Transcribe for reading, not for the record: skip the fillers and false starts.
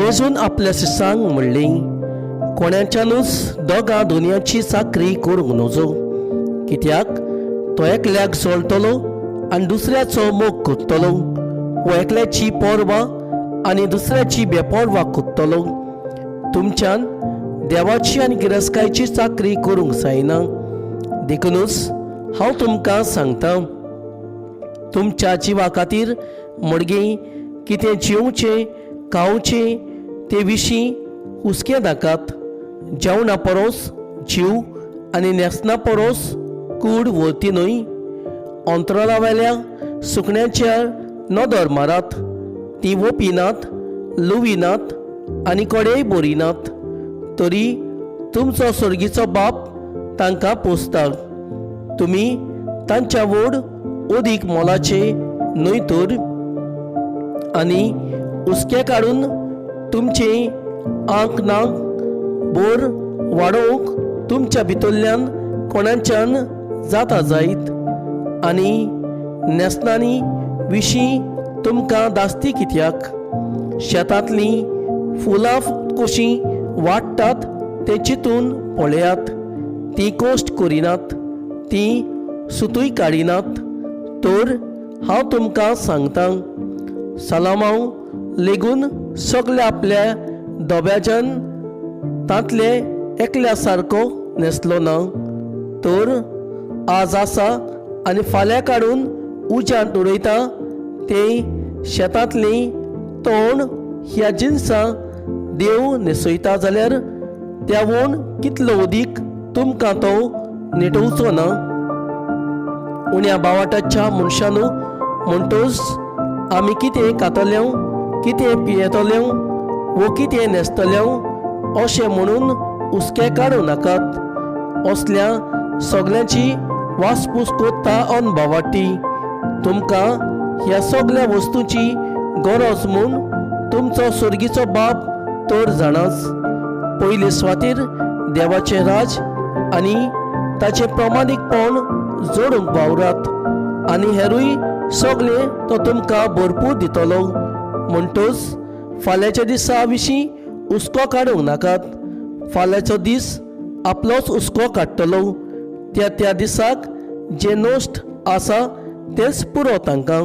जेजून आपल्या शिष्यांक म्हणलें, कोणाच्यानूच दोगां दोनयाची साखरी करूंक नजो, कित्याक तो एकल्याक सोडटलो आनी दुसऱ्याचो मोग कोत्तलो, वो एकल्याची पोरवां आनी दुसऱ्याची बेपोरवां कोत्तलो. तुमच्यान देवाची आनी गिरेस्तायची साखरी करूंक जायना. देखूनच हांव तुमकां सांगतां, तुमच्या जिवा खातीर मडगें कितें जेवचें खावचें ते विशीं हुस्कें नाकात. जेवणा परोस जीव आनी न्हेसना परोस कूड व्हरती न्हय. अंतराळा वेल्या सुकण्याचेर नदर मारात, ती ओपिनात, लुविनात आनी कडेय बरिनात, तरी तुमचो सर्गीचो बाप तांकां पोसता. तुमी तांच्या व्हड अदीक मोलाचे न्हय तर. आनी हुस्कें काडून तुमचे आंक नाक बोर वाडोवंक तुमच्या भितरल्यान कोणाच्यान जाता जायत. आनी न्हेसनांनी विशीं तुमकां दास्ती कित्याक? शेतांतलीं फुलां कशीं वाडटात ते चिंतून पळयात. ती कोश्ट करिनात, ती सुतूय काडिनात. तर हांव तुमकां सांगतां, सलोमोन लेगून सगल्या आपल्या दोब्याच्यान तांतले एकल्या सारको न्हेसलो ना. तर आज आसा आनी फाल्यां काडून उज्यांत उडयता ते शेतांतलीं तोंड ह्या जिन्सां देव न्हेसयता जाल्यार त्यावून कितलो अदीक तुमकां तो न्हेटोवचो ना. उण्या बावाटाच्या मनशानू म्हणटोच आमी कितें खातल्यो, कितें पियेतल्यो वो कितें न्हेसतल्यो अशें म्हणून हुस्कें काडूं नाकात. असल्या सगल्यांची वासपूस कोत्ता अनभवाटी. तुमकां ह्या सगल्या वस्तूंची गरज म्हूण तुमचो सर्गीचो बाप तर जाणाच. पयले सुवातेर देवाचें राज आनी ताचें प्रमाणीकपण जोडूंक वावरात, आनी हेरूय सगळें तो तुमकां भरपूर दितलो. म्हणटोच फाल्यांच्या दिसा विशीं हुस्को काडूंक नाकात. फाल्यांचो दीस आपलोच हुस्को काडटलो. त्या दिसाक जे नश्ट आसा तेच पुरो तांकां.